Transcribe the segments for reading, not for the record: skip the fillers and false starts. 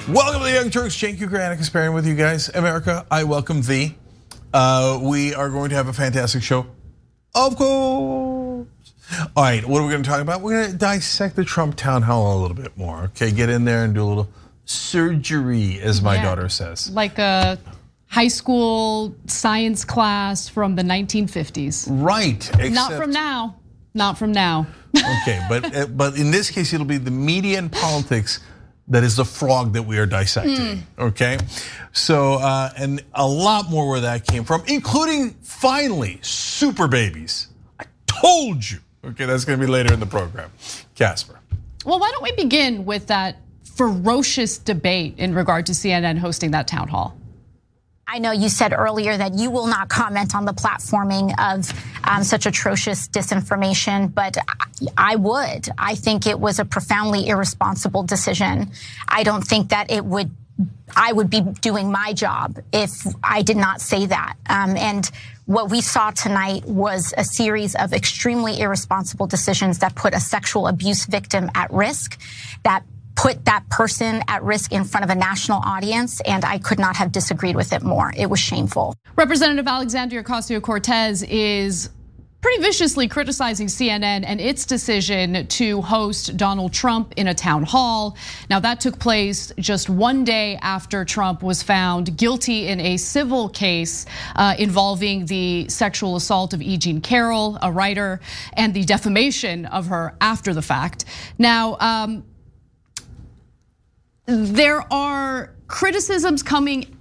Welcome to the Young Turks. Cenk, Uygur, and Kasparian with you guys. America, I welcome thee. We are going to have a fantastic show, of course. All right, what are we going to talk about? We're going to dissect the Trump town hall a little bit more. Okay, get in there and do a little surgery, as my daughter says. Like a high school science class from the 1950s. Right. Not from now. Not from now. Okay, but in this case, it'll be the media and politics that is the frog that we are dissecting, okay? So, and a lot more where that came from, including, finally, super babies. I told you. Okay, that's gonna be later in the program. Casper. Well, why don't we begin with that ferocious debate in regard to CNN hosting that town hall? I know you said earlier that you will not comment on the platforming of such atrocious disinformation, but I would. I think it was a profoundly irresponsible decision. I don't think that I would be doing my job if I did not say that. And what we saw tonight was a series of extremely irresponsible decisions that put a sexual abuse victim at risk, that put that person at risk in front of a national audience, and I could not have disagreed with it more. It was shameful. Representative Alexandria Ocasio-Cortez is pretty viciously criticizing CNN and its decision to host Donald Trump in a town hall. Now that took place just one day after Trump was found guilty in a civil case involving the sexual assault of E. Jean Carroll, a writer, and the defamation of her after the fact. Now, there are criticisms coming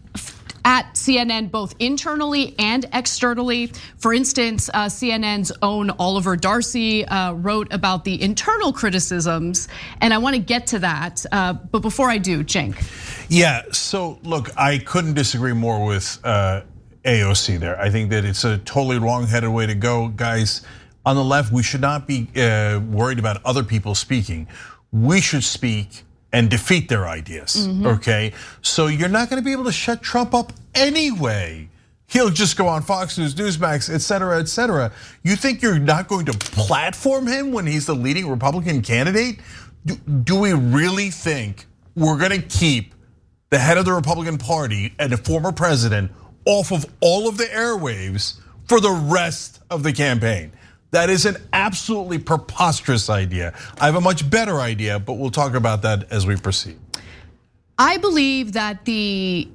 at CNN both internally and externally. For instance, CNN's own Oliver Darcy wrote about the internal criticisms, and I want to get to that. But before I do, Cenk. Yeah, so look, I couldn't disagree more with AOC there. I think that it's a totally wrong-headed way to go. Guys, on the left, we should not be worried about other people speaking. We should speak and defeat their ideas, okay? So you're not gonna be able to shut Trump up anyway. He'll just go on Fox News, Newsmax, et cetera, et cetera. You think you're not going to platform him when he's the leading Republican candidate? Do we really think we're gonna keep the head of the Republican Party and a former president off of all of the airwaves for the rest of the campaign? That is an absolutely preposterous idea. I have a much better idea, but we'll talk about that as we proceed. I believe that the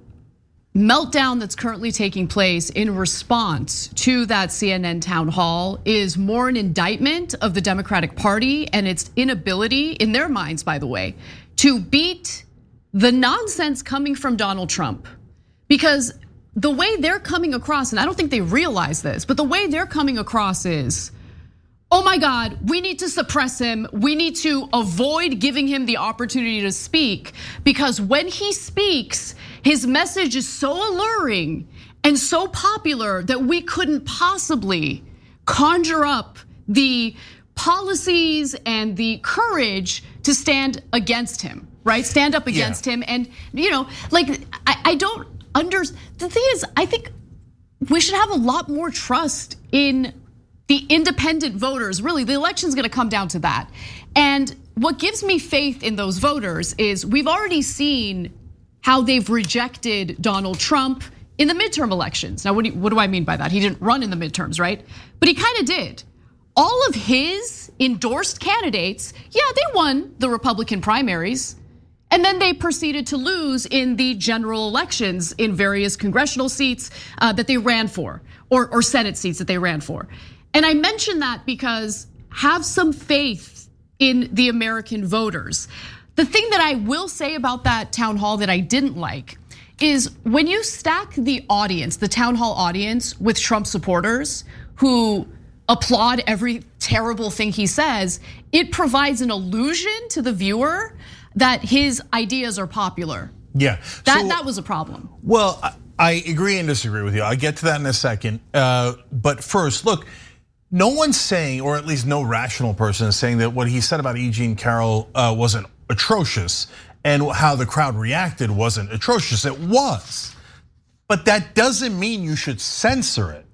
meltdown that's currently taking place in response to that CNN town hall is more an indictment of the Democratic Party and its inability, in their minds, by the way, to beat the nonsense coming from Donald Trump. Because the way they're coming across, and I don't think they realize this, but the way they're coming across is, oh my God, we need to suppress him. We need to avoid giving him the opportunity to speak, because when he speaks, his message is so alluring and so popular that we couldn't possibly conjure up the policies and the courage to stand against him, right? Stand up against him. And like, I don't understand. The thing is, I think we should have a lot more trust in the independent voters. Really, the election's gonna come down to that. And what gives me faith in those voters is we've already seen how they've rejected Donald Trump in the midterm elections. Now, what do I mean by that? He didn't run in the midterms, right? But he kind of did. All of his endorsed candidates, yeah, they won the Republican primaries. And then they proceeded to lose in the general elections in various congressional seats that they ran for, or Senate seats that they ran for. And I mention that because have some faith in the American voters. The thing that I will say about that town hall that I didn't like is when you stack the audience, the town hall audience, with Trump supporters who applaud every terrible thing he says, it provides an illusion to the viewer that his ideas are popular. Yeah, that was a problem. Well, I agree and disagree with you. I'll get to that in a second. But first, look, no one's saying, or at least no rational person is saying that what he said about E. Jean Carroll wasn't atrocious, and how the crowd reacted wasn't atrocious. It was, but that doesn't mean you should censor it.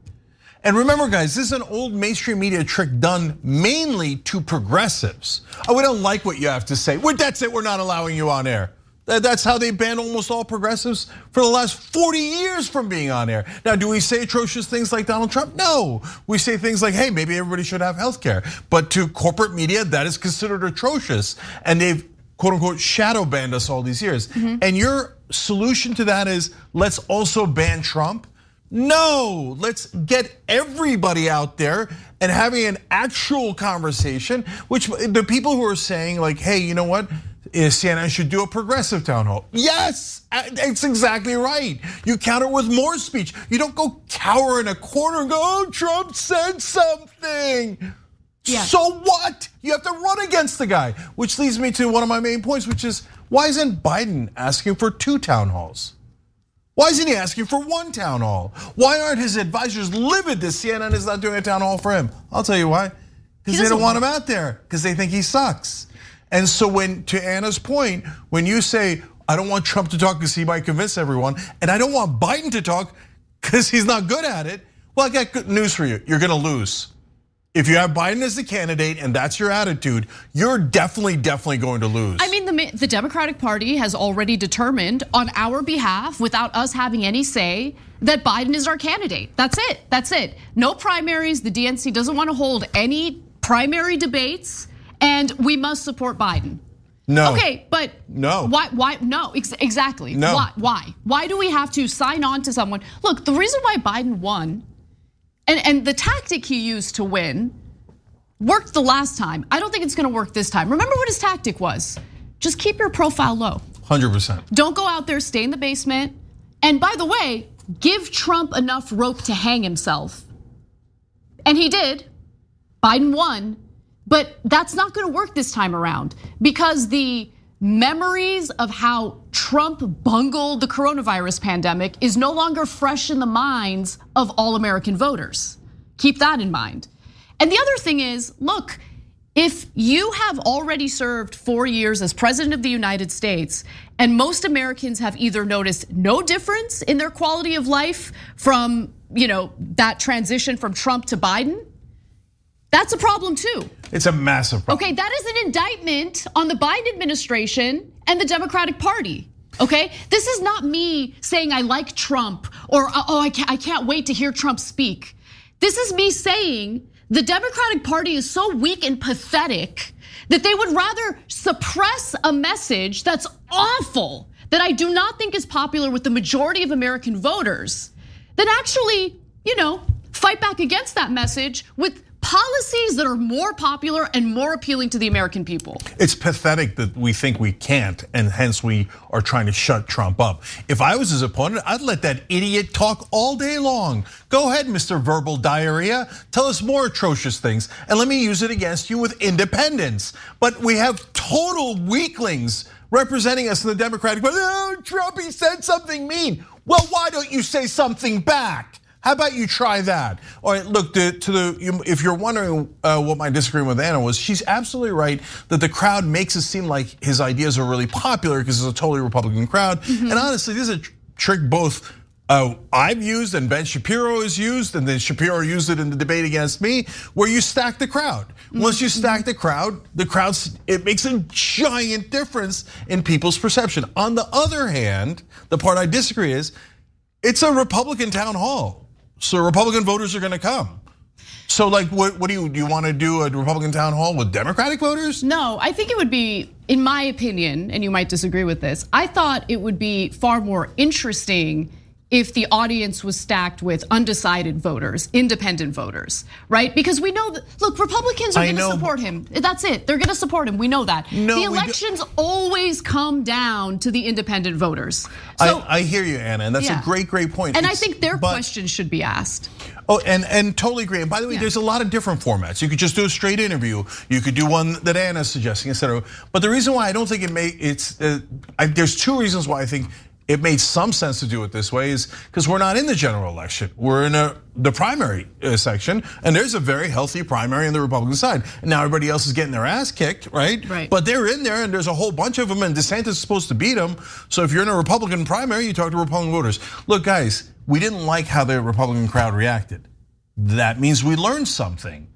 And remember, guys, this is an old mainstream media trick done mainly to progressives. Oh, we don't like what you have to say. That's it, we're not allowing you on air. That's how they banned almost all progressives for the last 40 years from being on air. Now, do we say atrocious things like Donald Trump? No. We say things like, hey, maybe everybody should have health care. But to corporate media, that is considered atrocious. And they've, quote unquote, shadow banned us all these years. And your solution to that is, let's also ban Trump? No, let's get everybody out there and having an actual conversation, which the people who are saying like, hey, you know what? CNN should do a progressive town hall. Yes, it's exactly right. You counter with more speech. You don't go cower in a corner and go, oh, Trump said something. Yeah. So what? You have to run against the guy, which leads me to one of my main points, which is, why isn't Biden asking for 2 town halls? Why isn't he asking for 1 town hall? Why aren't his advisors livid that CNN is not doing a town hall for him? I'll tell you why. Because they don't want him out there, because they think he sucks. And so when, to Anna's point, when you say, I don't want Trump to talk because he might convince everyone, and I don't want Biden to talk because he's not good at it, well, I got good news for you. You're gonna lose. If you have Biden as the candidate and that's your attitude, you're definitely going to lose. I mean, the Democratic Party has already determined on our behalf, without us having any say, that Biden is our candidate. That's it. No primaries. The DNC doesn't want to hold any primary debates, and we must support Biden. No. Okay, but no. Why? No, exactly. No. Why? Why do we have to sign on to someone? Look, the reason why Biden won, and the tactic he used to win worked the last time. I don't think it's gonna work this time. Remember what his tactic was? Just keep your profile low. 100%. Don't go out there, stay in the basement. And by the way, give Trump enough rope to hang himself. And he did. Biden won. But that's not gonna work this time around, because the memories of how Trump bungled the coronavirus pandemic is no longer fresh in the minds of all American voters. Keep that in mind. And the other thing is, look, if you have already served 4 years as president of the United States, and most Americans have either noticed no difference in their quality of life from, that transition from Trump to Biden, that's a problem too. It's a massive problem. Okay, that is an indictment on the Biden administration and the Democratic Party. Okay, this is not me saying I like Trump or I can't wait to hear Trump speak. This is me saying the Democratic Party is so weak and pathetic that they would rather suppress a message that's awful, that I do not think is popular with the majority of American voters, than actually, fight back against that message with policies that are more popular and more appealing to the American people. It's pathetic that we think we can't, and hence we are trying to shut Trump up. If I was his opponent, I'd let that idiot talk all day long. Go ahead, Mr. Verbal Diarrhea. Tell us more atrocious things, and let me use it against you with independence. But we have total weaklings representing us in the Democratic Party. Oh, Trump, he said something mean. Well, why don't you say something back? How about you try that? All right, look, if you're wondering what my disagreement with Anna was, she's absolutely right that the crowd makes it seem like his ideas are really popular because it's a totally Republican crowd. And honestly, this is a trick both I've used and Ben Shapiro has used, and then Shapiro used it in the debate against me, where you stack the crowd. Once you stack the crowd, it makes a giant difference in people's perception. On the other hand, the part I disagree is, it's a Republican town hall. So Republican voters are gonna come. So like, what do you want to do a Republican town hall with Democratic voters? No, I think it would be, in my opinion, and you might disagree with this, I thought it would be far more interesting if the audience was stacked with undecided voters, independent voters, right? Because we know that, look, Republicans are gonna support him. That's it, they're gonna support him, we know that. The elections always come down to the independent voters. So, I hear you, Anna, and that's a great point. And I think their questions should be asked. Oh, and totally agree. And by the way, there's a lot of different formats. You could just do a straight interview. You could do one that Anna's suggesting, etc. But the reason why I don't think there's 2 reasons why I think it made some sense to do it this way is because we're not in the general election. We're in the primary section, and there's a very healthy primary on the Republican side. And now everybody else is getting their ass kicked, right? But they're in there, and there's a whole bunch of them, and DeSantis is supposed to beat them. So if you're in a Republican primary, you talk to Republican voters. Look, guys, we didn't like how the Republican crowd reacted. That means we learned something.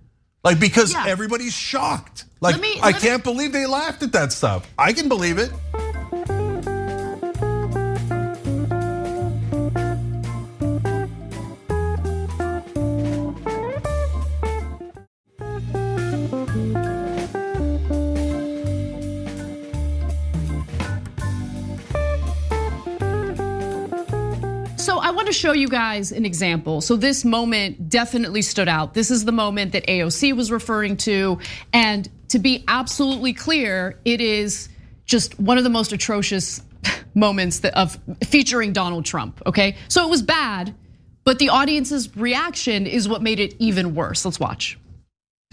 Like, because everybody's shocked. Like, I can't believe they laughed at that stuff. I can believe it. I want to show you guys an example. So this moment definitely stood out. This is the moment that AOC was referring to. And to be absolutely clear, it is just one of the most atrocious moments of featuring Donald Trump, okay? So it was bad, but the audience's reaction is what made it even worse. Let's watch.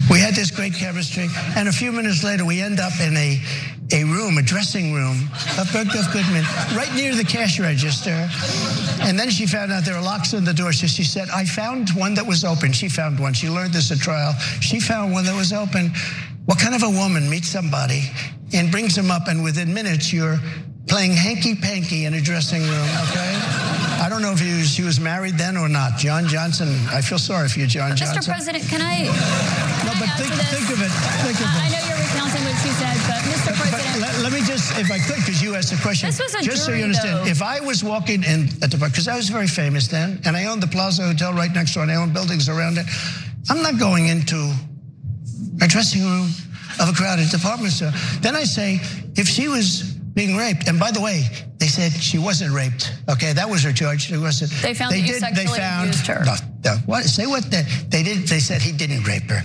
We had this great chemistry, and a few minutes later, we end up in a room, a dressing room of Goodman, right near the cash register. And then she found out there were locks on the door. So she said, I found one that was open. She found one. She learned this at trial. She found one that was open. What kind of a woman meets somebody and brings them up, and within minutes, you're playing hanky-panky in a dressing room, okay? I don't know if he was married then or not. John Johnson, I feel sorry for you, John Johnson. Mr. President, can I think of it. I know you're recounting what she said, but Mr. President. Let me just, if I could, because you asked the question. This was a just jury, so you understand, though. if I was walking in at the park, because I was very famous then, and I owned the Plaza Hotel right next door, and I owned buildings around it, I'm not going into a dressing room of a crowded department store. Then I say, if she was being raped, and by the way, they said she wasn't raped. Okay, that was her charge. It wasn't. They found that you sexually abused her. What? Say what? They did. They said he didn't rape her,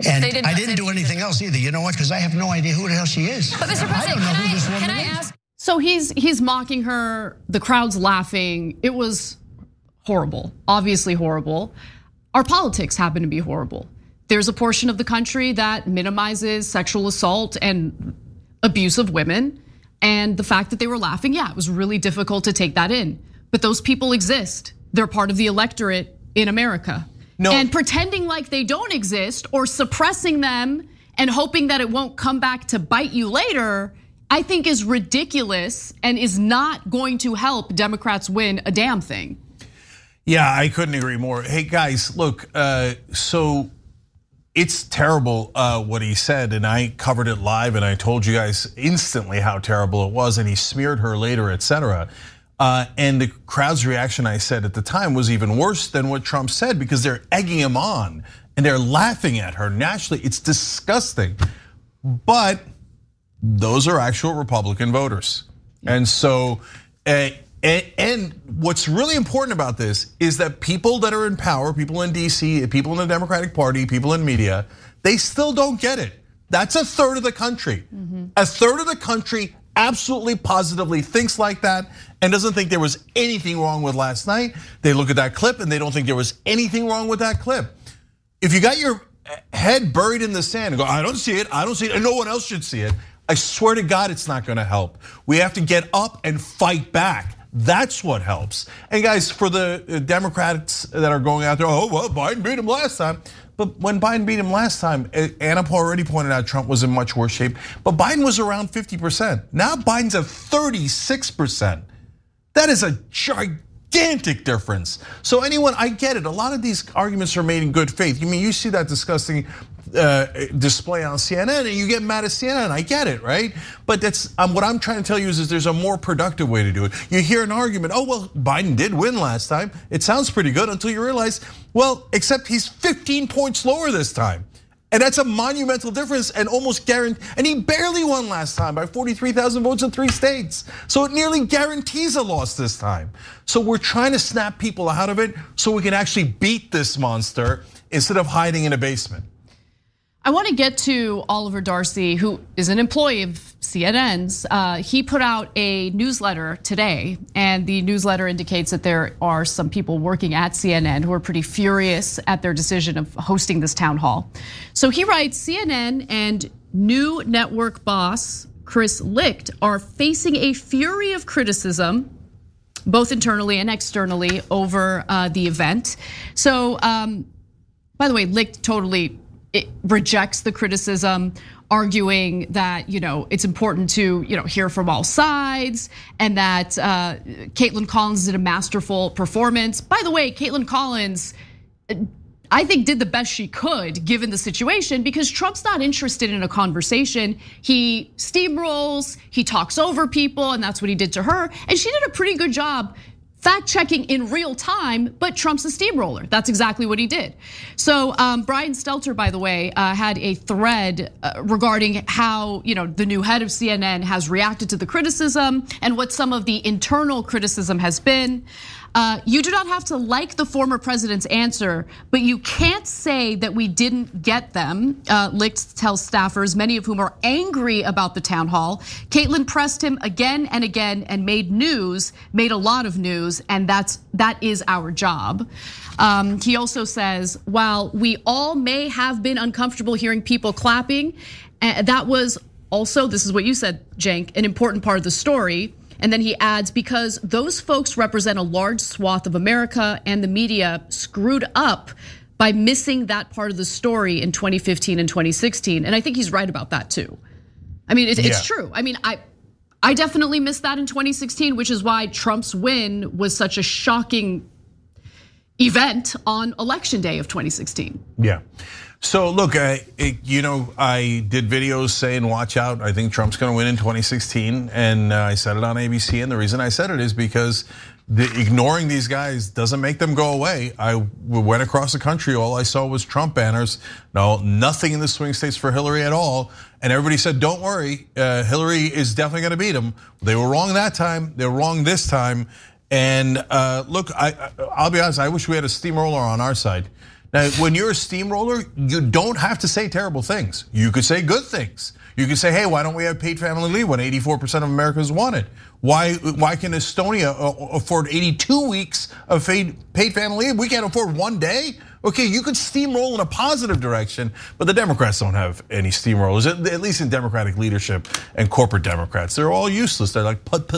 and I didn't do anything else either. You know what? Because I have no idea who the hell she is. But Mr. President, I don't know who this woman can I is. ask? So he's mocking her. The crowd's laughing. It was horrible, obviously horrible. Our politics happen to be horrible. There's a portion of the country that minimizes sexual assault and abuse of women. And the fact that they were laughing, yeah, it was really difficult to take that in. But those people exist. They're part of the electorate in America. No. And pretending like they don't exist or suppressing them and hoping that it won't come back to bite you later, I think is ridiculous and is not going to help Democrats win a damn thing. Yeah, I couldn't agree more. Hey guys, look, so it's terrible what he said, and I covered it live, and I told you guys instantly how terrible it was, and he smeared her later, etc. And the crowd's reaction, I said at the time, was even worse than what Trump said, because they're egging him on and they're laughing at her nationally. It's disgusting. But those are actual Republican voters, and so. And what's really important about this is that people that are in power, people in DC, people in the Democratic Party, people in media, they still don't get it. That's a third of the country. A third of the country absolutely positively thinks like that and doesn't think there was anything wrong with last night. They look at that clip and they don't think there was anything wrong with that clip. If you got your head buried in the sand and go, I don't see it, and no one else should see it, I swear to God, it's not gonna help. We have to get up and fight back. That's what helps. And guys, for the Democrats that are going out there, oh, well, Biden beat him last time. But when Biden beat him last time, Anna already pointed out Trump was in much worse shape, but Biden was around 50%. Now Biden's at 36%. That is a gigantic difference. So anyone, I get it. A lot of these arguments are made in good faith. I mean, you see that disgusting display on CNN and you get mad at CNN, I get it, right? But that's what I'm trying to tell you is there's a more productive way to do it. You hear an argument, oh, well, Biden did win last time. It sounds pretty good until you realize, well, except he's 15 points lower this time. And that's a monumental difference and almost guaranteed, and he barely won last time by 43,000 votes in 3 states. So it nearly guarantees a loss this time. So we're trying to snap people out of it so we can actually beat this monster instead of hiding in a basement. I want to get to Oliver Darcy, who is an employee of CNN's. He put out a newsletter today, and the newsletter indicates that there are some people working at CNN who are pretty furious at their decision of hosting this town hall. So he writes, CNN and new network boss Chris Licht are facing a fury of criticism, both internally and externally, over the event. So, by the way, Licht totally rejects the criticism, arguing that it's important to hear from all sides, and that Caitlin Collins did a masterful performance. By the way, Caitlin Collins, I think, did the best she could given the situation, because Trump's not interested in a conversation. He steamrolls, he talks over people, and that's what he did to her. And she did a pretty good job fact checking in real time, but Trump's a steamroller. That's exactly what he did. So Brian Stelter, by the way, had a thread regarding how the new head of CNN has reacted to the criticism and what some of the internal criticism has been. You do not have to like the former president's answer, but you can't say that we didn't get them. Licht tells staffers, many of whom are angry about the town hall. Caitlin pressed him again and again and made a lot of news, and that is our job. He also says, while we all may have been uncomfortable hearing people clapping, that was also, this is what you said, Cenk, an important part of the story. And then he adds, because those folks represent a large swath of America, and the media screwed up by missing that part of the story in 2015 and 2016. And I think he's right about that too. I mean, it's true. I mean, I definitely missed that in 2016, which is why Trump's win was such a shocking event on election day of 2016. Yeah. So look, I did videos saying, watch out, I think Trump's gonna win in 2016. And I said it on ABC, and the reason I said it is because ignoring these guys doesn't make them go away. I went across the country, all I saw was Trump banners. No, nothing in the swing states for Hillary at all. And everybody said, don't worry, Hillary is definitely gonna beat him. They were wrong that time, they're wrong this time. And look, I'll be honest, I wish we had a steamroller on our side. Now, when you're a steamroller, you don't have to say terrible things. You could say good things. You could say, hey, why don't we have paid family leave when 84% of Americans want it? Why can Estonia afford 82 weeks of paid family leave? We can't afford 1 day? Okay, you could steamroll in a positive direction, but the Democrats don't have any steamrollers, at least in Democratic leadership and corporate Democrats. They're all useless. They're like put.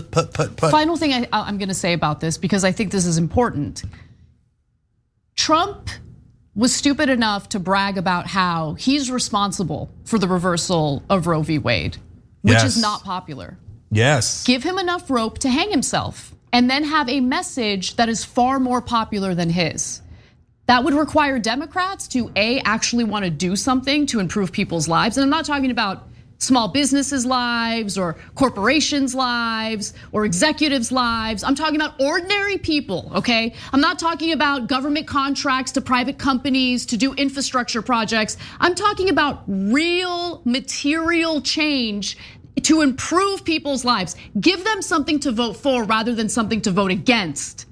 Final thing I'm gonna say about this, because I think this is important. Trump was stupid enough to brag about how he's responsible for the reversal of Roe v. Wade, which is not popular. Yes. Give him enough rope to hang himself, and then have a message that is far more popular than his. That would require Democrats to actually want to do something to improve people's lives. And I'm not talking about small businesses' lives or corporations' lives or executives' lives. I'm talking about ordinary people, okay? I'm not talking about government contracts to private companies to do infrastructure projects. I'm talking about real material change to improve people's lives. Give them something to vote for rather than something to vote against.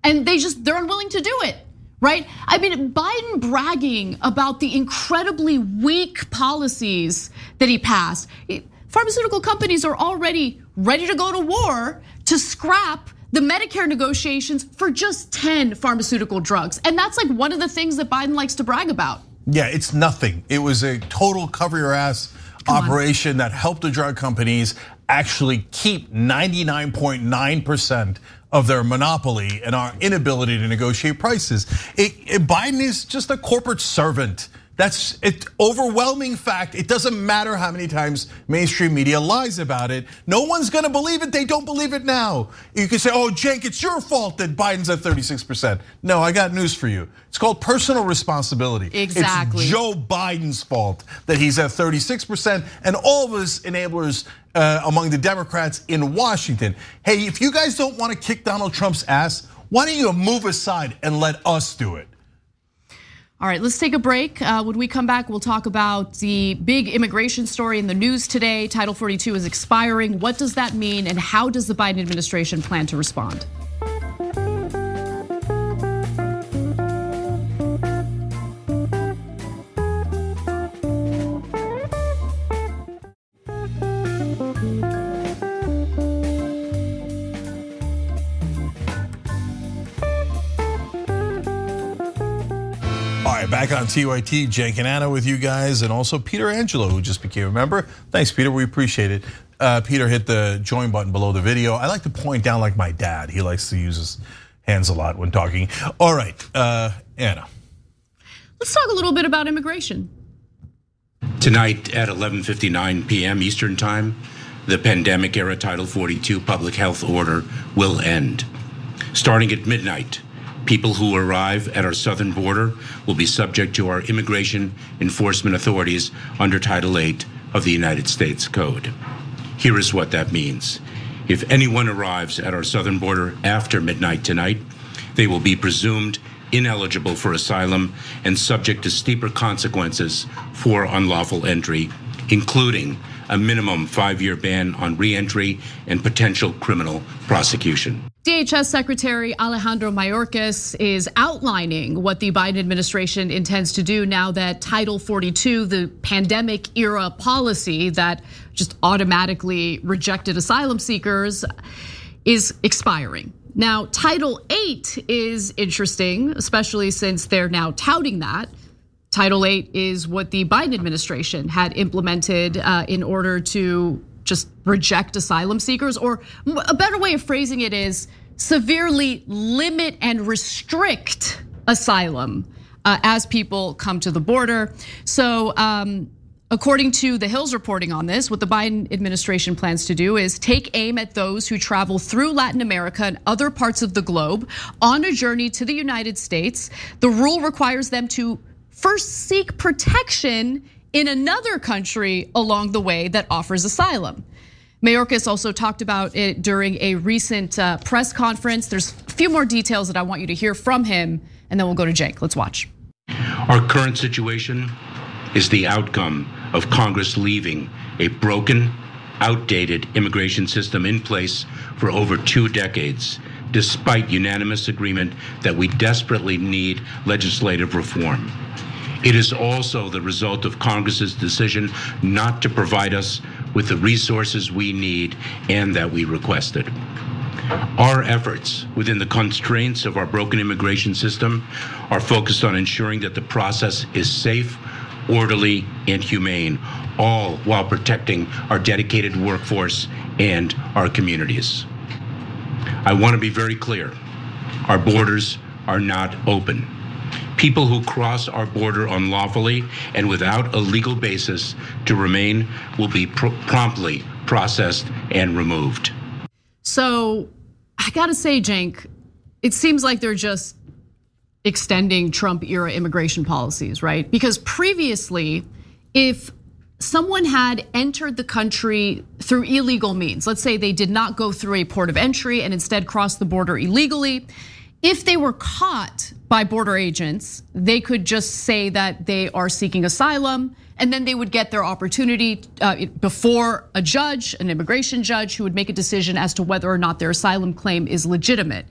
And they're unwilling to do it. Right? I mean, Biden bragging about the incredibly weak policies that he passed. Pharmaceutical companies are already ready to go to war to scrap the Medicare negotiations for just 10 pharmaceutical drugs. And that's like one of the things that Biden likes to brag about. Yeah, it's nothing. It was a total cover your ass operation that helped the drug companies actually keep 99.9% of their monopoly and our inability to negotiate prices. Biden is just a corporate servant. That's an overwhelming fact. It doesn't matter how many times mainstream media lies about it. No one's gonna believe it, they don't believe it now. You can say, Cenk, it's your fault that Biden's at 36%. No, I got news for you. It's called personal responsibility. Exactly. It's Joe Biden's fault that he's at 36% and all of his enablers among the Democrats in Washington. Hey, if you guys don't wanna kick Donald Trump's ass, why don't you move aside and let us do it? All right, let's take a break. When we come back, we'll talk about the big immigration story in the news today. Title 42 is expiring. What does that mean, and how does the Biden administration plan to respond? Back on TYT, Cenk and Anna with you guys, and also Peter Angelo, who just became a member. Thanks, Peter, we appreciate it. Peter hit the join button below the video. I like to point down like my dad. He likes to use his hands a lot when talking. All right, Anna. Let's talk a little bit about immigration. Tonight at 11:59 p.m. Eastern Time, the pandemic-era Title 42 public health order will end. Starting at midnight, people who arrive at our southern border will be subject to our immigration enforcement authorities under Title 8 of the United States Code. Here is what that means. If anyone arrives at our southern border after midnight tonight, they will be presumed ineligible for asylum and subject to steeper consequences for unlawful entry, including a minimum 5-year ban on re-entry and potential criminal prosecution. DHS Secretary Alejandro Mayorkas is outlining what the Biden administration intends to do now that Title 42, the pandemic era policy that just automatically rejected asylum seekers, is expiring. Now, Title 8 is interesting, especially since they're now touting that. Title 8 is what the Biden administration had implemented in order to just reject asylum seekers, or a better way of phrasing it is severely limit and restrict asylum as people come to the border. So according to the Hill's reporting on this, what the Biden administration plans to do is take aim at those who travel through Latin America and other parts of the globe on a journey to the United States. The rule requires them to first seek protection in another country along the way that offers asylum. Mayorkas also talked about it during a recent press conference. There's a few more details that I want you to hear from him, and then we'll go to Cenk. Let's watch. Our current situation is the outcome of Congress leaving a broken, outdated immigration system in place for over 2 decades, despite unanimous agreement that we desperately need legislative reform. It is also the result of Congress's decision not to provide us with the resources we need and that we requested. Our efforts within the constraints of our broken immigration system are focused on ensuring that the process is safe, orderly, and humane, all while protecting our dedicated workforce and our communities. I want to be very clear. Our borders are not open. People who cross our border unlawfully and without a legal basis to remain will be promptly processed and removed. So I gotta say, Cenk, it seems like they're just extending Trump-era immigration policies, right? Because previously, if someone had entered the country through illegal means, let's say they did not go through a port of entry and instead crossed the border illegally, if they were caught by border agents, they could just say that they are seeking asylum, and then they would get their opportunity before a judge, an immigration judge, who would make a decision as to whether or not their asylum claim is legitimate.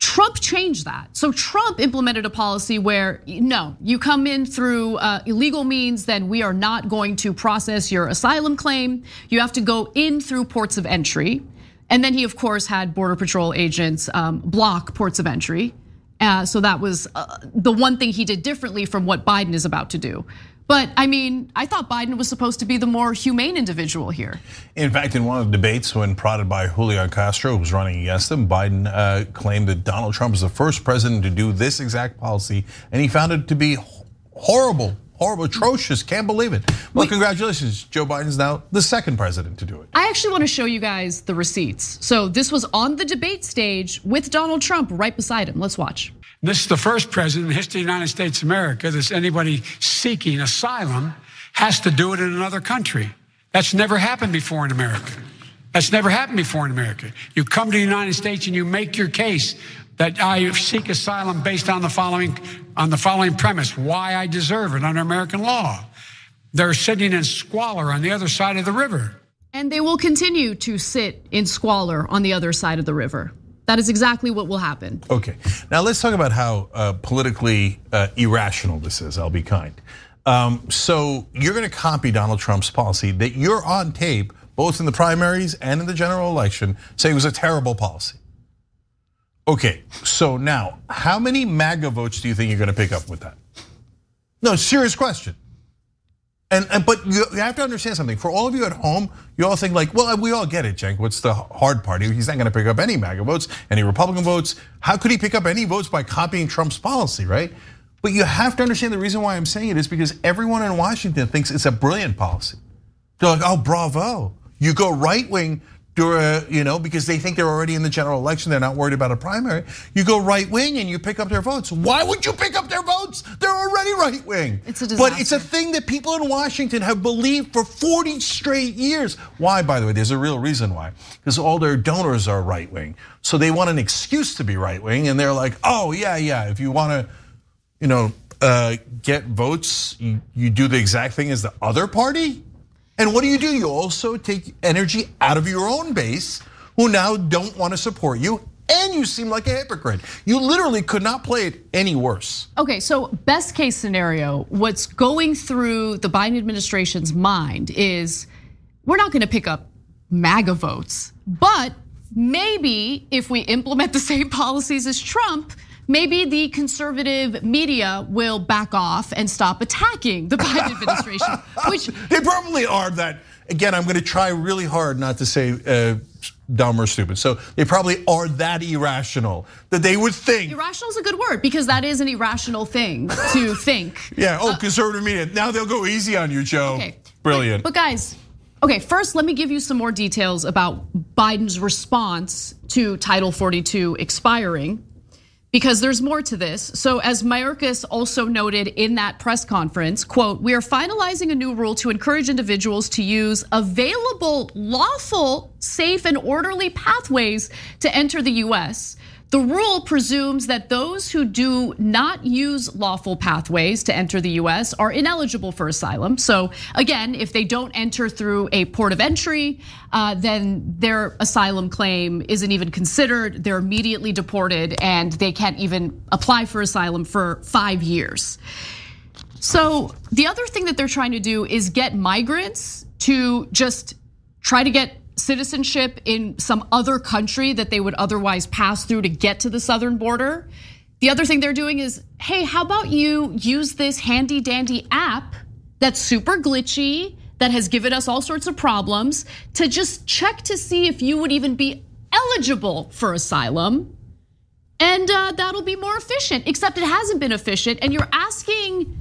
Trump changed that. So Trump implemented a policy where, no, you come in through illegal means, then we are not going to process your asylum claim. You have to go in through ports of entry. And then he, of course, had Border Patrol agents block ports of entry. So that was the one thing he did differently from what Biden is about to do. But I mean, I thought Biden was supposed to be the more humane individual here. In fact, in one of the debates when prodded by Julian Castro, who was running against him, Biden claimed that Donald Trump is the first president to do this exact policy, and he found it to be horrible, atrocious, can't believe it. Well, congratulations, Joe Biden's now the second president to do it. I actually want to show you guys the receipts. So this was on the debate stage with Donald Trump right beside him. Let's watch. This is the first president in the history of the United States of America that anybody seeking asylum has to do it in another country. That's never happened before in America. That's never happened before in America. You come to the United States and you make your case that I seek asylum based on the following premise, why I deserve it under American law. They're sitting in squalor on the other side of the river. And they will continue to sit in squalor on the other side of the river. That is exactly what will happen. Okay, now let's talk about how politically irrational this is. I'll be kind. So you're gonna copy Donald Trump's policy that you're on tape, both in the primaries and in the general election, saying it was a terrible policy. Okay, so now, how many MAGA votes do you think you're gonna pick up with that? No, serious question. But you have to understand something. For all of you at home, you all think like, well, we all get it, Cenk. What's the hard part? He's not gonna pick up any MAGA votes, any Republican votes. How could he pick up any votes by copying Trump's policy, right? But you have to understand the reason why I'm saying it is because everyone in Washington thinks it's a brilliant policy. They're like, oh, bravo. You go right wing, because they think they're already in the general election, they're not worried about a primary. You go right wing and you pick up their votes. Why would you pick up their votes? They're already right wing. It's a disaster. But it's a thing that people in Washington have believed for 40 straight years. Why, by the way, there's a real reason why. Because all their donors are right wing. So they want an excuse to be right wing, and they're like, oh, yeah, if you wanna, get votes, you do the exact thing as the other party? And what do? You also take energy out of your own base who now don't want to support you, and you seem like a hypocrite. You literally could not play it any worse. Okay, so best case scenario, what's going through the Biden administration's mind is we're not gonna pick up MAGA votes, but maybe if we implement the same policies as Trump, maybe the conservative media will back off and stop attacking the Biden administration, which they probably are that. Again, I'm gonna try really hard not to say dumb or stupid. So they probably are that irrational that they would think. Irrational is a good word because that is an irrational thing to think. Yeah, conservative media. Now they'll go easy on you, Joe. Okay. Brilliant. But guys, okay, first let me give you some more details about Biden's response to Title 42 expiring, because there's more to this. So as Mayorkas also noted in that press conference, quote, "We are finalizing a new rule to encourage individuals to use available, lawful, safe, and orderly pathways to enter the US. The rule presumes that those who do not use lawful pathways to enter the US are ineligible for asylum. So again, if they don't enter through a port of entry, then their asylum claim isn't even considered. They're immediately deported and they can't even apply for asylum for 5 years. So the other thing that they're trying to do is get migrants to just try to get citizenship in some other country that they would otherwise pass through to get to the southern border. The other thing they're doing is, hey, how about you use this handy dandy app that's super glitchy, that has given us all sorts of problems, to just check to see if you would even be eligible for asylum. And that'll be more efficient, except it hasn't been efficient. And you're asking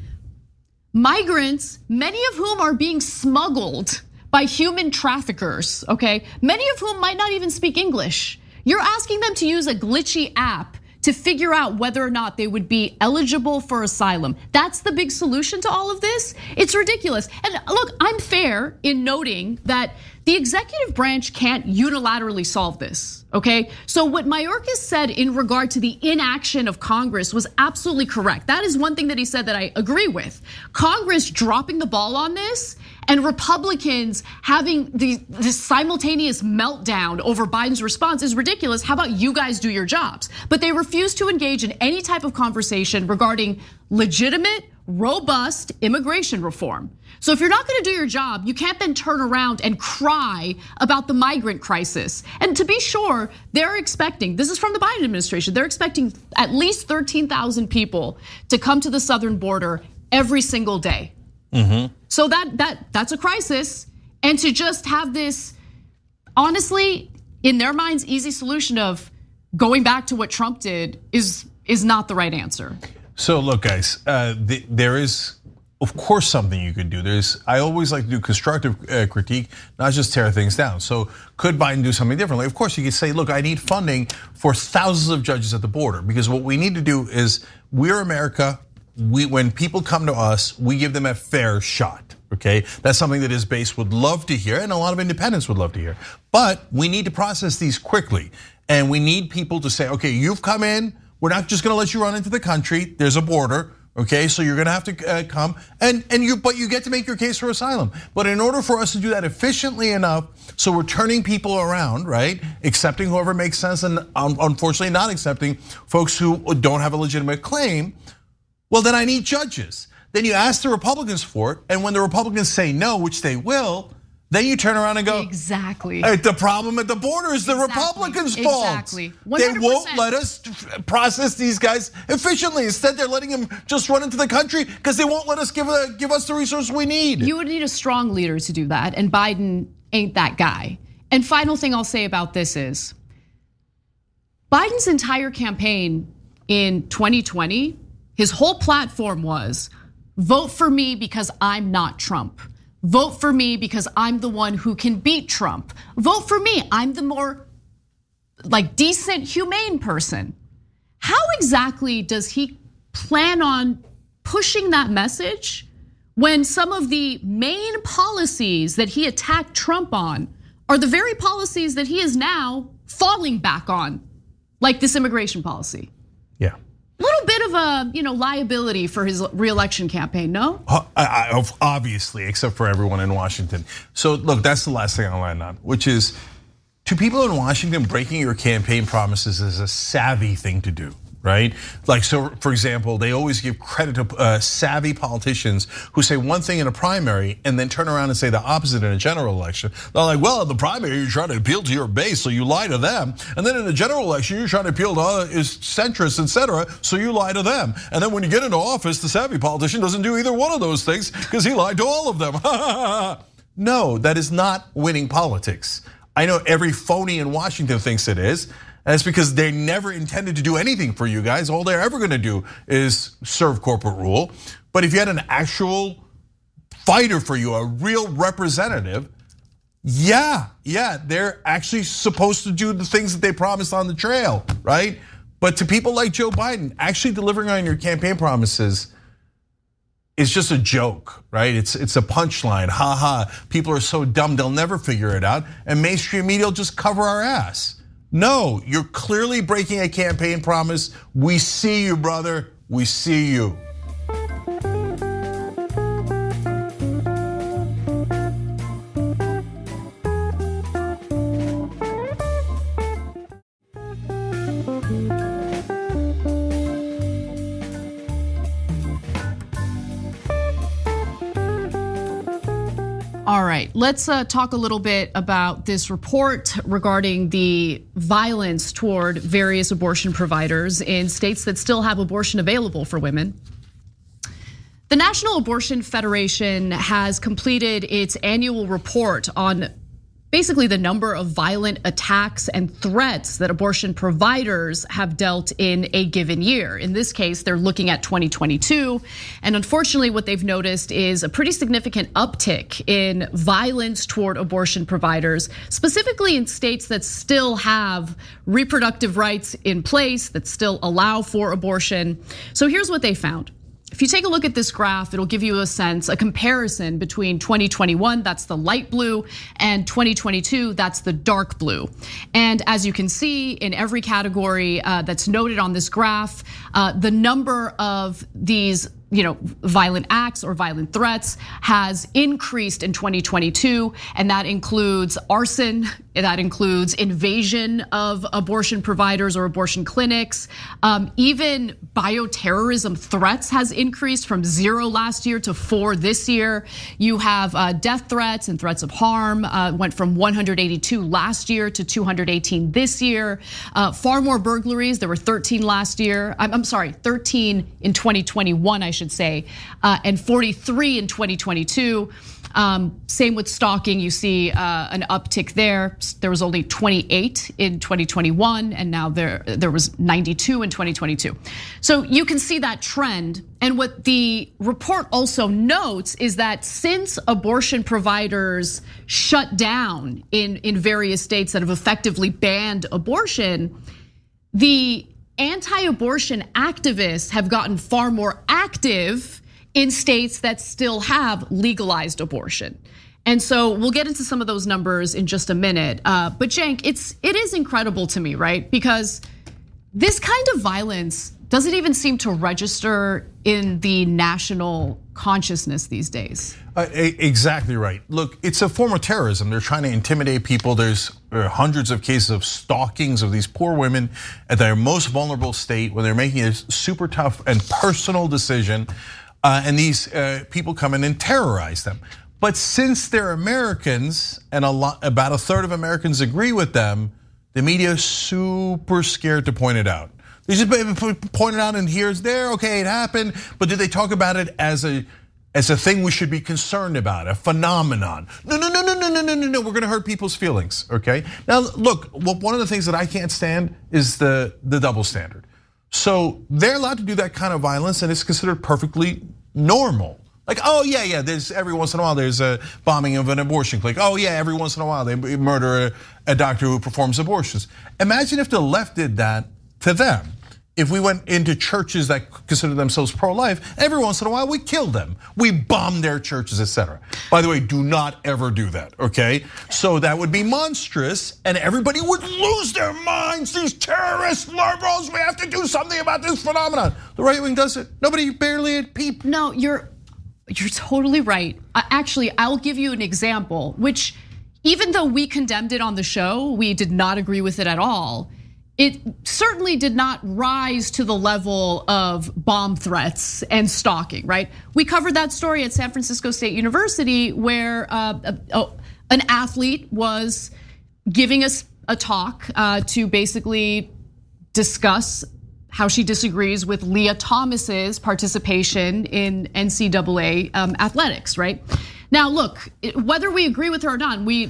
migrants, many of whom are being smuggled by human traffickers, okay? Many of whom might not even speak English. You're asking them to use a glitchy app to figure out whether or not they would be eligible for asylum. That's the big solution to all of this. It's ridiculous. And look, I'm fair in noting that the executive branch can't unilaterally solve this, okay? So what Mayorkas said in regard to the inaction of Congress was absolutely correct. That is one thing that he said that I agree with. Congress dropping the ball on this and Republicans having this simultaneous meltdown over Biden's response is ridiculous. How about you guys do your jobs? But they refuse to engage in any type of conversation regarding legitimate, robust immigration reform. So if you're not gonna do your job, you can't then turn around and cry about the migrant crisis. And to be sure, they're expecting, this is from the Biden administration, they're expecting at least 13,000 people to come to the southern border every single day. So that's a crisis. And to just have this, honestly, in their minds, easy solution of going back to what Trump did is not the right answer. So look, guys, there is, of course, something you could do. I always like to do constructive critique, not just tear things down. So could Biden do something differently? Of course, you could say, look, I need funding for thousands of judges at the border, because what we need to do is, we're America. When people come to us, we give them a fair shot, okay? That's something that his base would love to hear, and a lot of independents would love to hear. But we need to process these quickly, and we need people to say, okay, you've come in, we're not just gonna let you run into the country, there's a border, okay? So you're gonna have to come, but you get to make your case for asylum. But in order for us to do that efficiently enough, so we're turning people around, right? Accepting whoever makes sense, and unfortunately not accepting folks who don't have a legitimate claim, well, then I need judges. Then you ask the Republicans for it, and when the Republicans say no, which they will, then you turn around and go, exactly. The problem at the border is the Republicans' fault. Exactly. 100%. They won't let us process these guys efficiently. Instead, they're letting them just run into the country because they won't let us give us the resources we need. You would need a strong leader to do that, and Biden ain't that guy. And final thing I'll say about this is, Biden's entire campaign in 2020, his whole platform was, vote for me because I'm not Trump. Vote for me because I'm the one who can beat Trump. Vote for me, I'm the more decent, humane person. How exactly does he plan on pushing that message when some of the main policies that he attacked Trump on are the very policies that he is now falling back on, like this immigration policy? Yeah. A little bit of a liability for his re-election campaign, no? Obviously, except for everyone in Washington. So look, that's the last thing I'll land on, which is to people in Washington, breaking your campaign promises is a savvy thing to do. Right? Like, so for example, they always give credit to savvy politicians who say one thing in a primary and then turn around and say the opposite in a general election. They're like, well, in the primary, you're trying to appeal to your base, so you lie to them. And then in the general election, you're trying to appeal to centrists, etc., so you lie to them. And then when you get into office, the savvy politician doesn't do either one of those things because he lied to all of them. No, that is not winning politics. I know every phony in Washington thinks it is. And it's because they never intended to do anything for you guys. All they're ever gonna do is serve corporate rule. But if you had an actual fighter for you, a real representative, yeah, they're actually supposed to do the things that they promised on the trail, right? But to people like Joe Biden, actually delivering on your campaign promises is just a joke, right? It's a punchline, people are so dumb, they'll never figure it out. And mainstream media will just cover our ass. No, you're clearly breaking a campaign promise. We see you, brother. We see you. All right, let's talk a little bit about this report regarding the violence toward various abortion providers in states that still have abortion available for women. The National Abortion Federation has completed its annual report on basically the number of violent attacks and threats that abortion providers have dealt in a given year. In this case, they're looking at 2022. And unfortunately, what they've noticed is a pretty significant uptick in violence toward abortion providers, specifically in states that still have reproductive rights in place, that still allow for abortion. So here's what they found. If you take a look at this graph, it'll give you a sense, a comparison between 2021, that's the light blue, and 2022, that's the dark blue. And as you can see in every category that's noted on this graph, the number of these violent acts or violent threats has increased in 2022, and that includes arson, that includes invasion of abortion providers or abortion clinics. Even bioterrorism threats has increased from 0 last year to 4 this year. You have death threats and threats of harm, went from 182 last year to 218 this year. Far more burglaries, there were 13 last year. I'm sorry, 13 in 2021, I should say, and 43 in 2022. Same with stalking, you see an uptick there. There was only 28 in 2021, and now there was 92 in 2022. So you can see that trend. And what the report also notes is that since abortion providers shut down in various states that have effectively banned abortion, the anti-abortion activists have gotten far more active in states that still have legalized abortion. And so we'll get into some of those numbers in just a minute. But Cenk, it is incredible to me, right? Because this kind of violence doesn't even seem to register in the national consciousness these days. Exactly right. Look, it's a form of terrorism. They're trying to intimidate people. There's hundreds of cases of stalkings of these poor women at their most vulnerable state when they're making a super tough and personal decision. And these people come in and terrorize them. But since they're Americans, and about a third of Americans agree with them, the media is super scared to point it out. They just point it out and here's there, okay, it happened. But do they talk about it as a thing we should be concerned about, a phenomenon? No, we're gonna hurt people's feelings, okay? Now, look, one of the things that I can't stand is the double standard. So they're allowed to do that kind of violence and it's considered perfectly normal. Like, oh yeah, there's every once in a while there's a bombing of an abortion clinic. Oh yeah, every once in a while they murder a doctor who performs abortions. Imagine if the left did that to them. if we went into churches that consider themselves pro-life, every once in a while we killed them. We bombed their churches, etc. By the way, do not ever do that, okay? So that would be monstrous and everybody would lose their minds. These terrorist liberals, we have to do something about this phenomenon. The right wing does it. Nobody barely a peep. No, you're totally right. Actually, I'll give you an example, which even though we condemned it on the show, we did not agree with it at all. It certainly did not rise to the level of bomb threats and stalking, right? We covered that story at San Francisco State University where an athlete was giving us a talk to basically discuss how she disagrees with Leah Thomas's participation in NCAA athletics, right? Now, look, whether we agree with her or not, we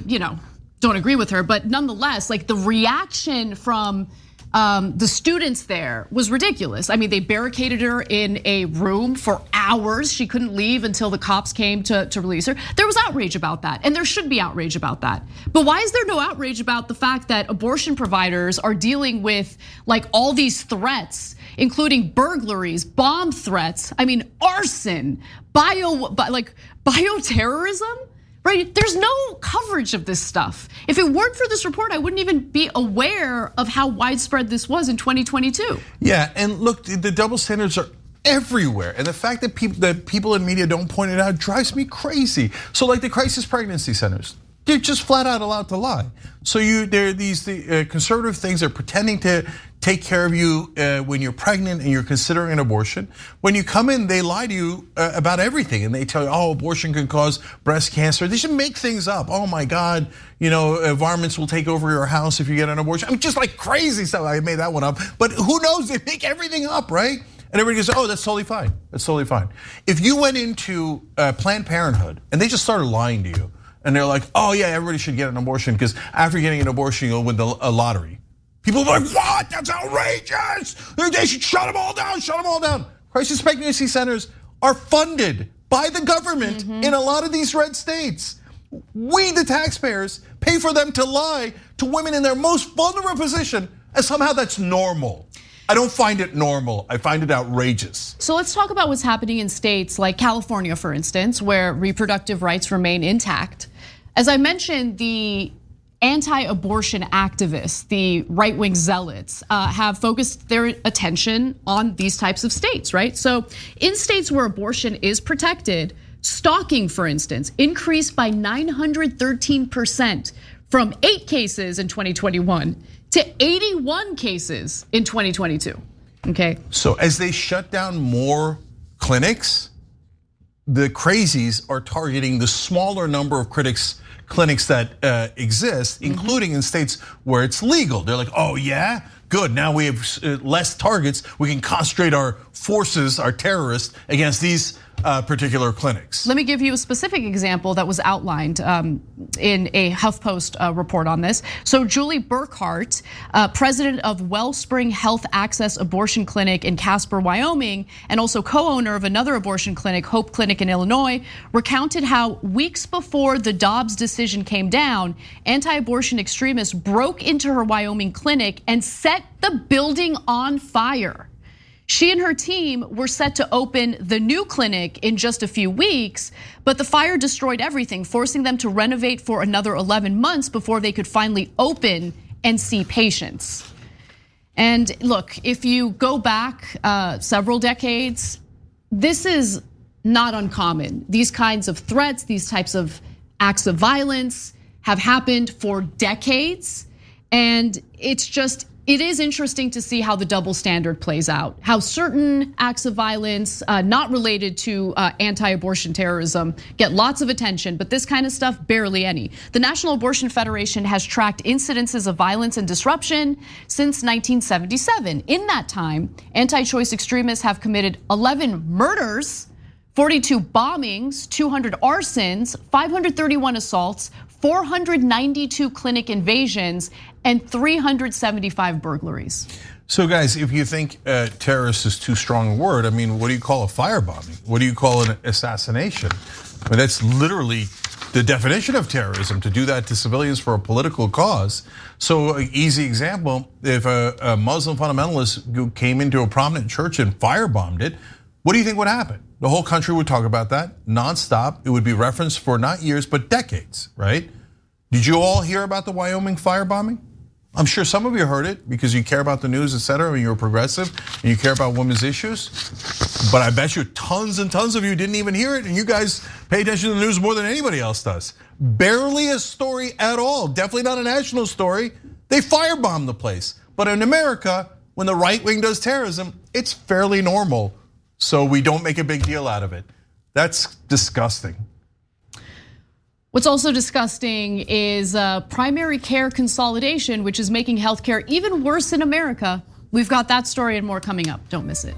don't agree with her, but nonetheless, like the reaction from the students there was ridiculous. I mean, they barricaded her in a room for hours. She couldn't leave until the cops came to release her. There was outrage about that, and there should be outrage about that. But why is there no outrage about the fact that abortion providers are dealing with like all these threats, including burglaries, bomb threats, I mean, arson, bioterrorism? Right? There's no coverage of this stuff. If it weren't for this report, I wouldn't even be aware of how widespread this was in 2022. Yeah, and look, the double standards are everywhere. And the fact that people in media don't point it out drives me crazy. So like the crisis pregnancy centers, they're just flat out allowed to lie. So there are these conservative things, they're pretending to take care of you when you're pregnant and you're considering an abortion. When you come in, they lie to you about everything, and they tell you, oh, abortion can cause breast cancer. They should make things up. Oh my God, varmints will take over your house if you get an abortion. I mean, just like crazy stuff. I made that one up, but who knows? They make everything up, right? And everybody goes, oh, that's totally fine. That's totally fine. If you went into Planned Parenthood and they just started lying to you, and they're like, oh yeah, everybody should get an abortion because after getting an abortion, you'll win a lottery. People are like, what? That's outrageous. They should shut them all down, shut them all down. Crisis pregnancy centers are funded by the government in a lot of these red states. We, the taxpayers, pay for them to lie to women in their most vulnerable position, and somehow that's normal. I don't find it normal, I find it outrageous. So let's talk about what's happening in states like California, for instance, where reproductive rights remain intact. As I mentioned, the anti-abortion activists, the right-wing zealots, have focused their attention on these types of states, right? So in states where abortion is protected, stalking, for instance, increased by 913% from 8 cases in 2021 to 81 cases in 2022, okay? So as they shut down more clinics, the crazies are targeting the smaller number of clinics that exist, including in states where it's legal. They're like, oh yeah, good, now we have less targets. We can concentrate our forces, our terrorists, against these particular clinics. Let me give you a specific example that was outlined in a HuffPost report on this. So Julie Burkhart, president of Wellspring Health Access Abortion Clinic in Casper, Wyoming, and also co-owner of another abortion clinic, Hope Clinic in Illinois, recounted how weeks before the Dobbs decision came down, anti-abortion extremists broke into her Wyoming clinic and set the building on fire. She and her team were set to open the new clinic in just a few weeks, but the fire destroyed everything, forcing them to renovate for another 11 months before they could finally open and see patients. And look, if you go back several decades, this is not uncommon. These kinds of threats, these types of acts of violence have happened for decades, and it is interesting to see how the double standard plays out, how certain acts of violence not related to anti-abortion terrorism get lots of attention, but this kind of stuff, barely any. The National Abortion Federation has tracked incidences of violence and disruption since 1977. In that time, anti-choice extremists have committed 11 murders, 42 bombings, 200 arsons, 531 assaults, 492 clinic invasions, and 375 burglaries. So guys, if you think terrorist is too strong a word, I mean, what do you call a firebombing? What do you call an assassination? I mean, that's literally the definition of terrorism to do that to civilians for a political cause. So an easy example, if a Muslim fundamentalist who came into a prominent church and firebombed it, what do you think would happen? The whole country would talk about that nonstop. It would be referenced for not years, but decades, right? Did you all hear about the Wyoming firebombing? I'm sure some of you heard it because you care about the news, et cetera, and you're progressive and you care about women's issues. But I bet you tons and tons of you didn't even hear it, and you guys pay attention to the news more than anybody else does. Barely a story at all, definitely not a national story. They firebombed the place. But in America, when the right wing does terrorism, it's fairly normal. So we don't make a big deal out of it. That's disgusting. What's also disgusting is primary care consolidation, which is making healthcare even worse in America. We've got that story and more coming up. Don't miss it.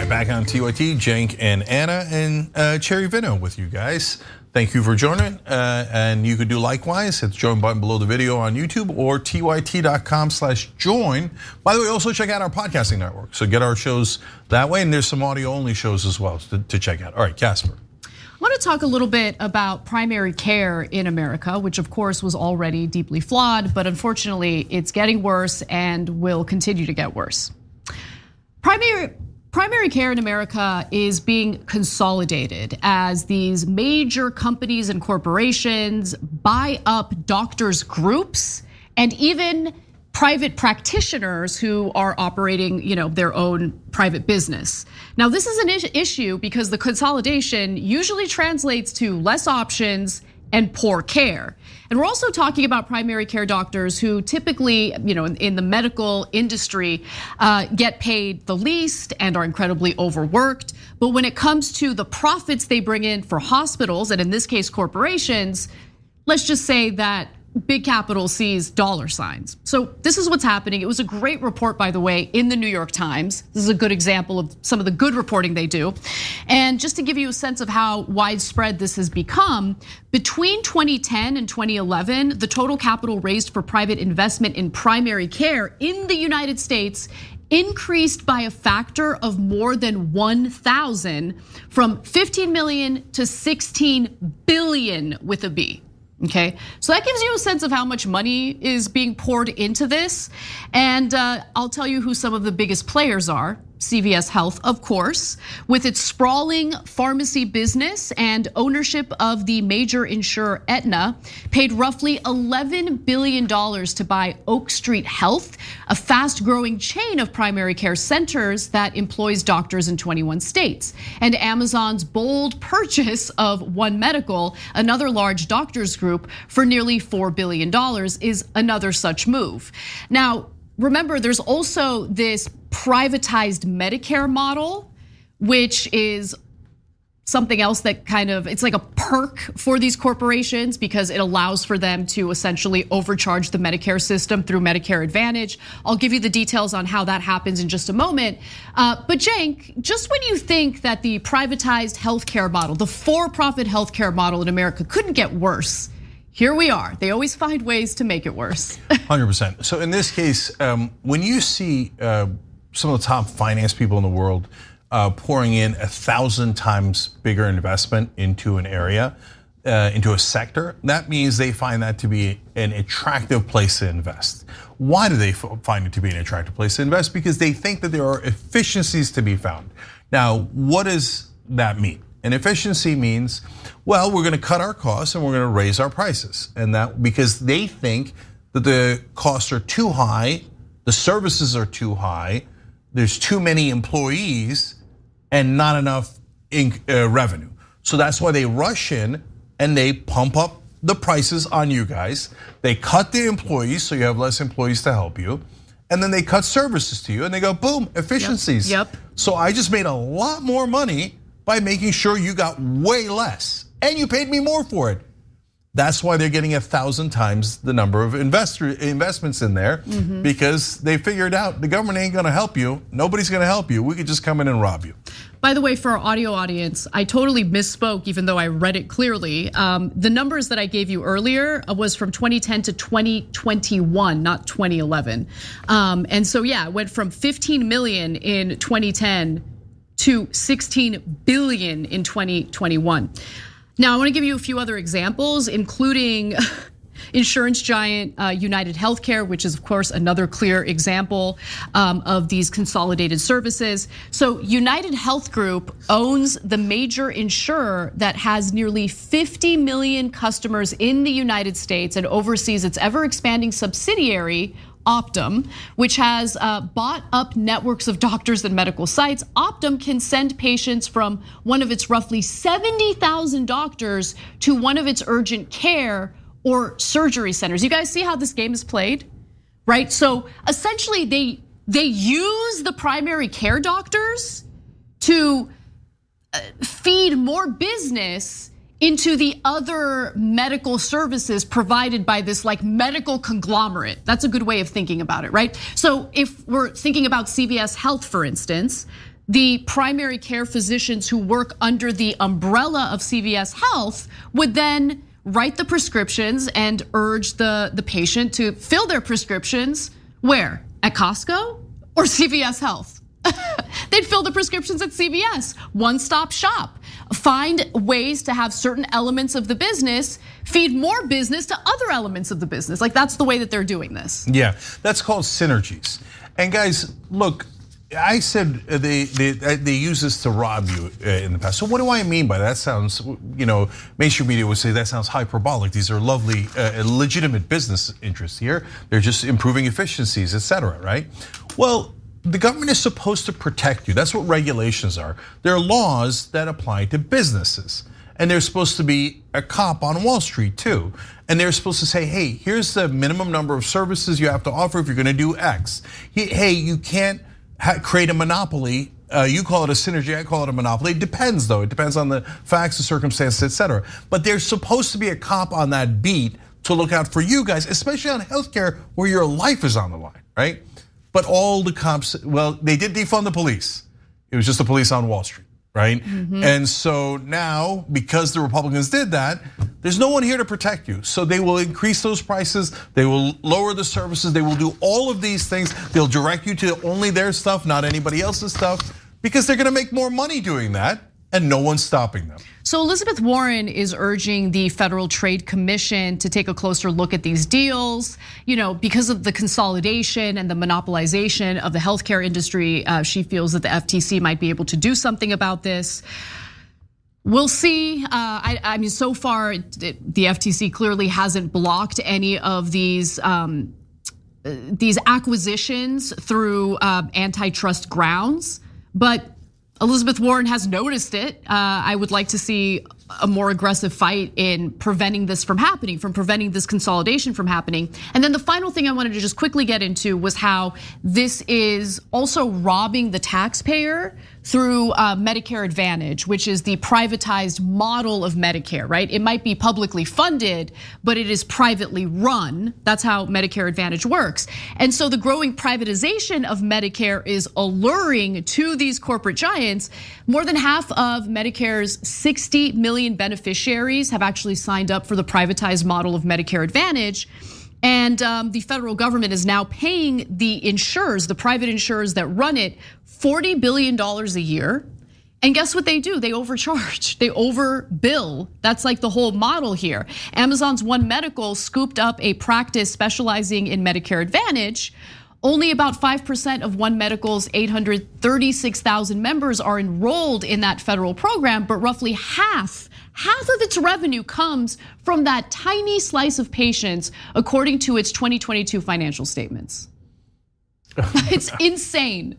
Back on TYT, Cenk and Anna and Cherry Vino with you guys. Thank you for joining, and you could do likewise. Hit the join button below the video on YouTube or tyt.com/join. By the way, also check out our podcasting network. So get our shows that way, and there's some audio-only shows as well to check out. All right, Casper. I want to talk a little bit about primary care in America, which of course was already deeply flawed, but unfortunately it's getting worse and will continue to get worse. Primary care in America is being consolidated as these major companies and corporations buy up doctors' groups and even private practitioners who are operating, their own private business. Now, this is an issue because the consolidation usually translates to less options and poor care. And we're also talking about primary care doctors who typically, in the medical industry, get paid the least and are incredibly overworked. But when it comes to the profits they bring in for hospitals, and in this case, corporations, let's just say that big capital sees dollar signs. So this is what's happening. It was a great report, by the way, in the New York Times. This is a good example of some of the good reporting they do. And just to give you a sense of how widespread this has become, between 2010 and 2011, the total capital raised for private investment in primary care in the United States increased by a factor of more than 1,000, from 15 million to 16 billion with a B. Okay, so that gives you a sense of how much money is being poured into this. And I'll tell you who some of the biggest players are. CVS Health, of course, with its sprawling pharmacy business and ownership of the major insurer Aetna, paid roughly $11 billion to buy Oak Street Health, a fast-growing chain of primary care centers that employs doctors in 21 states. And Amazon's bold purchase of One Medical, another large doctors group, for nearly $4 billion is another such move. Now, remember, there's also this privatized Medicare model, which is something else that it's like a perk for these corporations because it allows for them to essentially overcharge the Medicare system through Medicare Advantage. I'll give you the details on how that happens in just a moment. But Cenk, just when you think that the privatized healthcare model, the for-profit healthcare model in America couldn't get worse, here we are. They always find ways to make it worse. 100%. So in this case, when you see some of the top finance people in the world pouring in 1,000 times bigger investment into an area, into a sector, that means they find that to be an attractive place to invest. Why do they find it to be an attractive place to invest? Because they think that there are efficiencies to be found. Now, what does that mean? And efficiency means, well, we're gonna cut our costs and we're gonna raise our prices. And that because they think that the costs are too high, the services are too high, there's too many employees and not enough revenue. So that's why they rush in and they pump up the prices on you guys. They cut the employees so you have less employees to help you. And then they cut services to you and they go, boom, efficiencies. Yep. So I just made a lot more money by making sure you got way less and you paid me more for it. That's why they're getting 1,000 times the number of investments in there, because they figured out the government ain't gonna help you. Nobody's gonna help you. We could just come in and rob you. By the way, for our audio audience, I totally misspoke, even though I read it clearly. The numbers that I gave you earlier was from 2010 to 2021, not 2011. And so yeah, it went from 15 million in 2010 to 16 billion in 2021. Now, I want to give you a few other examples, including insurance giant United Healthcare, which is of course another clear example of these consolidated services. So United Health Group owns the major insurer that has nearly 50 million customers in the United States and oversees its ever expanding subsidiary, Optum, which has bought up networks of doctors and medical sites. Optum can send patients from one of its roughly 70,000 doctors to one of its urgent care or surgery centers. You guys see how this game is played, right? So essentially they use the primary care doctors to feed more business into the other medical services provided by this like medical conglomerate. That's a good way of thinking about it, right? So if we're thinking about CVS Health, for instance, the primary care physicians who work under the umbrella of CVS Health would then write the prescriptions and urge the patient to fill their prescriptions where? At Costco or CVS Health? They'd fill the prescriptions at CVS, one-stop shop. Find ways to have certain elements of the business feed more business to other elements of the business. Like that's the way that they're doing this. Yeah, that's called synergies. And guys, look, I said they use this to rob you in the past. So what do I mean by that? That sounds, mainstream media would say that sounds hyperbolic. These are lovely, legitimate business interests here. They're just improving efficiencies, et cetera, right? Well, the government is supposed to protect you. That's what regulations are. They're laws that apply to businesses. And they're supposed to be a cop on Wall Street too. And they're supposed to say, hey, here's the minimum number of services you have to offer if you're gonna do X. Hey, you can't create a monopoly. You call it a synergy, I call it a monopoly. It depends though, it depends on the facts, the circumstances, et cetera. But there's supposed to be a cop on that beat to look out for you guys, especially on healthcare where your life is on the line, right? But all the cops, well, they did defund the police. It was just the police on Wall Street, right? And so now, because the Republicans did that, there's no one here to protect you. So they will increase those prices, they will lower the services, they will do all of these things. They'll direct you to only their stuff, not anybody else's stuff, because they're gonna make more money doing that, and no one's stopping them. So Elizabeth Warren is urging the Federal Trade Commission to take a closer look at these deals. Because of the consolidation and the monopolization of the healthcare industry, she feels that the FTC might be able to do something about this. We'll see. I mean, so far the FTC clearly hasn't blocked any of these acquisitions through antitrust grounds, but Elizabeth Warren has noticed it. I would like to see a more aggressive fight in preventing this from happening, from preventing this consolidation from happening. And then the final thing I wanted to just quickly get into was how this is also robbing the taxpayer through Medicare Advantage, which is the privatized model of Medicare, right? It might be publicly funded, but it is privately run. That's how Medicare Advantage works. And so the growing privatization of Medicare is alluring to these corporate giants. More than half of Medicare's 60 million beneficiaries have actually signed up for the privatized model of Medicare Advantage. And the federal government is now paying the insurers, the private insurers that run it, $40 billion a year. And guess what they do? They overcharge, they overbill. That's like the whole model here. Amazon's One Medical scooped up a practice specializing in Medicare Advantage. Only about 5% of One Medical's 836,000 members are enrolled in that federal program, but roughly half of its revenue comes from that tiny slice of patients, according to its 2022 financial statements. It's insane.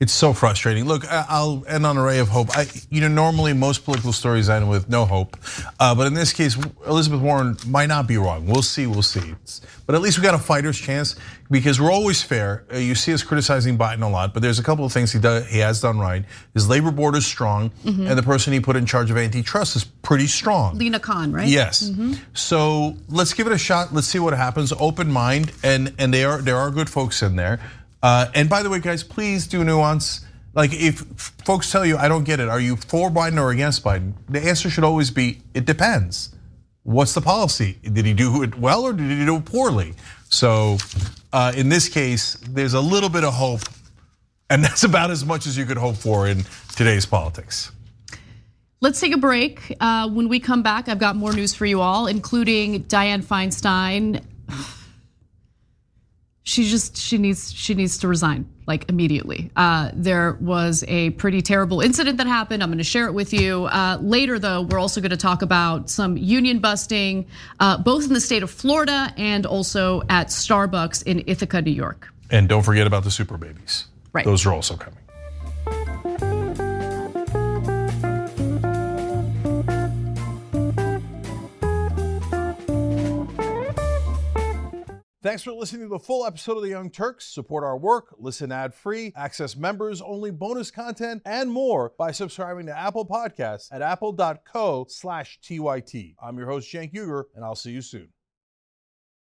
It's so frustrating. Look, I'll end on a ray of hope. Normally most political stories end with no hope, but in this case, Elizabeth Warren might not be wrong. We'll see. But at least we got a fighter's chance because we're always fair. You see us criticizing Biden a lot, but there's a couple of things he has done right. His labor board is strong, and the person he put in charge of antitrust is pretty strong. Lena Khan, right? Yes. So let's give it a shot. Let's see what happens. Open mind, and there are good folks in there. And by the way, guys, please do nuance. Like if folks tell you, I don't get it, are you for Biden or against Biden? The answer should always be, it depends. What's the policy? Did he do it well or did he do it poorly? So in this case, there's a little bit of hope, and that's about as much as you could hope for in today's politics. Let's take a break. When we come back, I've got more news for you all, including Dianne Feinstein. She needs to resign, like immediately. There was a pretty terrible incident that happened. I'm gonna share it with you. Later though, we're also gonna talk about some union busting, both in the state of Florida and also at Starbucks in Ithaca, New York. And don't forget about the super babies. Right. Those are also coming. Thanks for listening to the full episode of The Young Turks. Support our work, listen ad-free, access members-only bonus content, and more by subscribing to Apple Podcasts at apple.co/TYT. I'm your host, Cenk Uygur, and I'll see you soon.